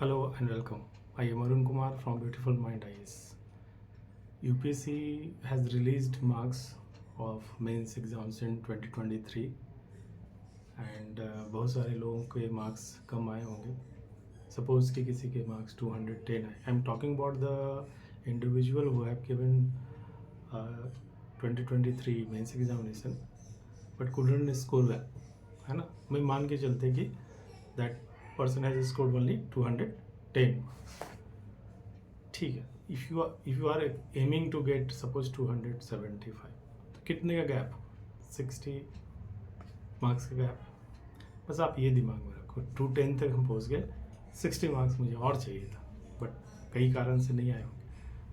Hello and welcome. I am Arun Kumar from Beautiful Mind IAS. UPSC has released marks of mains exams in 2023 and बहुत सारे लोगों के marks कम आए होंगे. Suppose कि किसी के मार्क्स 210 आए. I am talking about the individual who have given 2023 mains examination but couldn't score well, है ना. मैं मान के चलते कि that person has scored only 210. ठीक है. if you are aiming to get suppose 275, तो कितने का गैप? 60 मार्क्स का गैप. बस आप ये दिमाग में रखो 210 तक हम पहुंच गए, 60 मार्क्स मुझे और चाहिए था बट कई कारण से नहीं आए होंगे.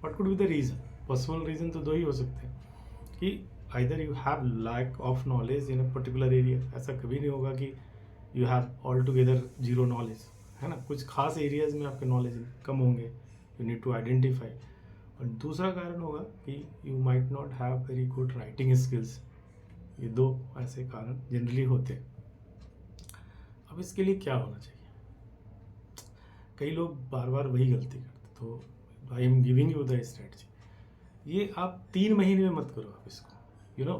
What could be the reason? Possible reason तो दो ही हो सकते हैं कि either you have lack of knowledge in a particular area. ऐसा कभी नहीं होगा कि you have all together zero knowledge, है ना. कुछ खास एरियाज में आपके नॉलेज कम होंगे. You need to identify. और दूसरा कारण होगा कि you might not have very good writing skills. ये दो ऐसे कारण जनरली होते हैं. अब इसके लिए क्या होना चाहिए? कई लोग बार बार वही गलती करते, तो I am giving you the strategy. ये आप 3 महीने में मत करो. आप इसको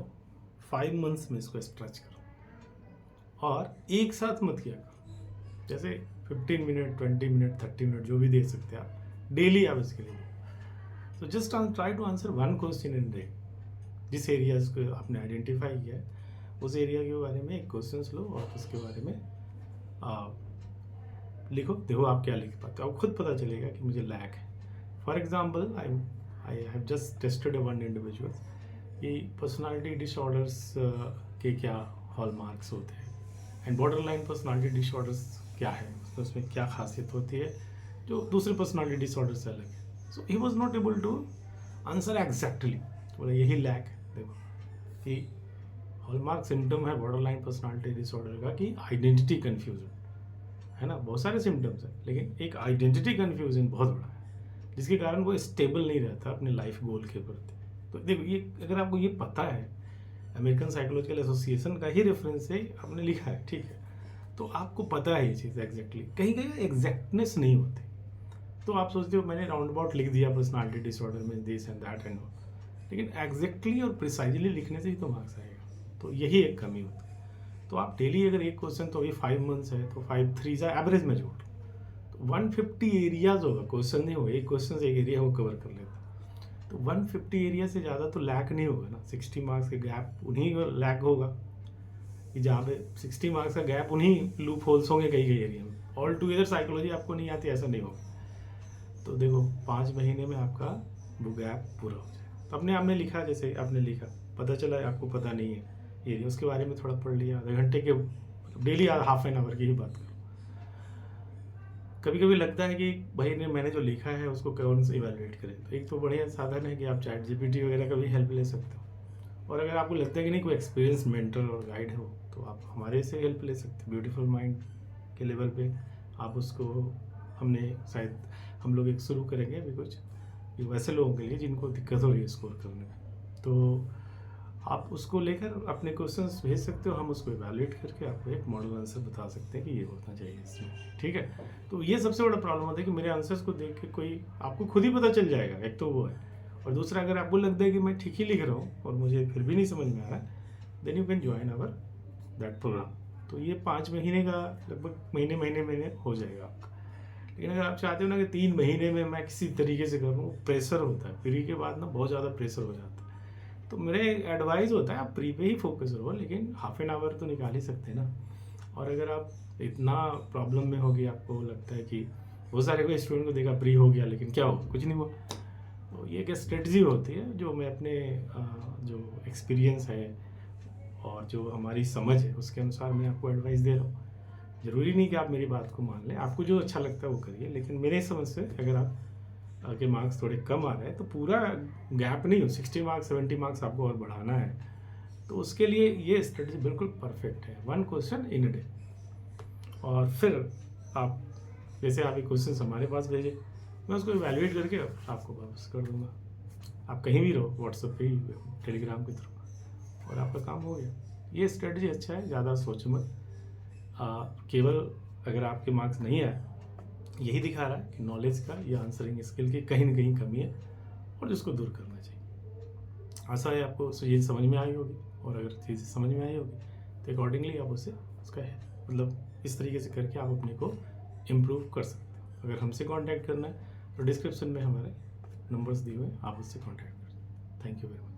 5 मंथ्स में इसको स्ट्रेच करो और एक साथ मत किया करो. जैसे 15 मिनट, 20 मिनट, 30 मिनट जो भी दे सकते हैं आप डेली, आप इसके लिए. तो just try to answer one question in day. जिस एरियाज को आपने आइडेंटिफाई किया है उस एरिया के बारे में एक क्वेश्चन लो और उसके बारे में लिखो. देखो आप क्या लिख पाते हो. आपको खुद पता चलेगा कि मुझे लैक है. For example I have just tested one individual कि पर्सनालिटी डिसऑर्डर्स के क्या हॉलमार्क्स होते हैं एंड बॉर्डरलाइन पर्सनालिटी डिसऑर्डर्स क्या है, उसमें क्या खासियत होती है जो दूसरे पर्सनालिटी डिसऑर्डर से अलग है. So he was not able to answer exactly. बोला यही लैक है. देखो कि हॉलमार्क सिम्टम है बॉर्डरलाइन पर्सनालिटी डिसऑर्डर का कि आइडेंटिटी कन्फ्यूजन, है ना. बहुत सारे सिम्टम्स हैं लेकिन एक आइडेंटिटी कन्फ्यूजन बहुत बड़ा है जिसके कारण वो स्टेबल नहीं रहता अपने लाइफ गोल के प्रति. तो देखो ये अगर आपको ये पता है, अमेरिकन साइकोलॉजिकल एसोसिएशन का ही रेफरेंस से आपने लिखा है, ठीक है, तो आपको पता है ये चीज़ एग्जैक्टली. कहीं कहीं एग्जैक्टनेस नहीं होती. तो आप सोचते हो मैंने राउंड अबाउट लिख दिया पर्सनालिटी डिसऑर्डर में this and that and all, लेकिन एग्जैक्टली और प्रिसाइजली लिखने से ही तो मार्क्स आएगा. तो यही एक कमी होती है. तो आप डेली अगर एक क्वेश्चन, तो अभी 5 मंथ्स है तो 5 3 एवरेज में जोड़ तो 150 एरियाज होगा. क्वेश्चन नहीं होगा, एक क्वेश्चन से एक एरिया वो कवर कर लेता. तो 150 एरिया से ज़्यादा तो लैक नहीं होगा ना. 60 मार्क्स का गैप उन्हीं का लैक होगा कि जहाँ पे 60 मार्क्स का गैप उन्हीं लूप होल्स होंगे कई कई एरिया में. ऑल टुगेदर साइकोलॉजी आपको नहीं आती ऐसा नहीं होगा. तो देखो 5 महीने में आपका वो गैप पूरा हो जाए. तो अपने आपने लिखा, जैसे आपने लिखा, पता चला आपको पता नहीं है एरिया, उसके बारे में थोड़ा पढ़ लिया. आधे घंटे के डेली हाफ एन आवर की ही बात करो. कभी कभी लगता है कि भाई ने मैंने जो लिखा है उसको कौन से इवेलुएट करें. तो एक तो बढ़िया साधन है कि आप चैट जीपीटी वगैरह का भी हेल्प ले सकते हो. और अगर आपको लगता है कि नहीं कोई एक्सपीरियंस मेंटर और गाइड हो तो आप हमारे से हेल्प ले सकते हो. ब्यूटीफुल माइंड के लेवल पे आप उसको, हमने शायद हम लोग एक शुरू करेंगे अभी कुछ ये वैसे लोगों के लिए जिनको दिक्कत हो रही है स्कोर करने में. तो आप उसको लेकर अपने क्वेश्चंस भेज सकते हो. हम उसको इवैल्यूएट करके आपको एक मॉडल आंसर बता सकते हैं कि ये होना चाहिए इसमें, ठीक है. तो ये सबसे बड़ा प्रॉब्लम होता है कि मेरे आंसर्स को देख के कोई, आपको खुद ही पता चल जाएगा. एक तो वो है, और दूसरा अगर आपको लगता है कि मैं ठीक ही लिख रहा हूँ और मुझे फिर भी नहीं समझ में आ रहा है, then you can join our that program. तो ये 5 महीने का लगभग महीने हो जाएगा आपका. लेकिन अगर आप चाहते हो ना कि 3 महीने में मैं किसी तरीके से करूँ, प्रेशर होता है प्री के बाद ना, बहुत ज़्यादा प्रेशर हो जाता है. तो मेरे एडवाइस होता है आप प्री पे ही फोकस करो, लेकिन हाफ एन आवर तो निकाल ही सकते हैं ना. और अगर आप इतना प्रॉब्लम में होगी, आपको लगता है कि बहुत सारे कोई स्टूडेंट को देखा प्री हो गया लेकिन क्या हो, कुछ नहीं हुआ. तो ये एक स्ट्रेटजी होती है जो मैं अपने जो एक्सपीरियंस है और जो हमारी समझ है उसके अनुसार मैं आपको एडवाइस दे रहा हूँ. ज़रूरी नहीं कि आप मेरी बात को मान लें. आपको जो अच्छा लगता है वो करिए, लेकिन मेरे समझ से अगर आप के मार्क्स थोड़े कम आ रहे हैं तो पूरा गैप नहीं हो, 60 मार्क्स 70 मार्क्स आपको और बढ़ाना है, तो उसके लिए ये स्ट्रेटजी बिल्कुल परफेक्ट है. 1 क्वेश्चन इन अ डे. और फिर आप जैसे आप एक क्वेश्चन हमारे पास भेजें, मैं उसको इवैल्यूएट करके आपको वापस कर दूंगा. आप कहीं भी रहो, व्हाट्सएप पे, टेलीग्राम के थ्रू, और आपका काम हो गया. ये स्ट्रेटजी अच्छा है, ज़्यादा सोचो मत. केवल अगर आपके मार्क्स नहीं आए यही दिखा रहा है कि नॉलेज का या आंसरिंग स्किल की कहीं ना कहीं कमी है और जिसको दूर करना चाहिए। आशा है आपको चीज़ समझ में आई होगी, और अगर चीज़ समझ में आई होगी तो अकॉर्डिंगली आप उसे उसका मतलब इस तरीके से करके आप अपने को इम्प्रूव कर सकते हो। अगर हमसे कांटेक्ट करना है तो डिस्क्रिप्शन में हमारे नंबर्स दिए हुए हैं, आप उससे कांटेक्ट कर सकते हैं। Thank you very much.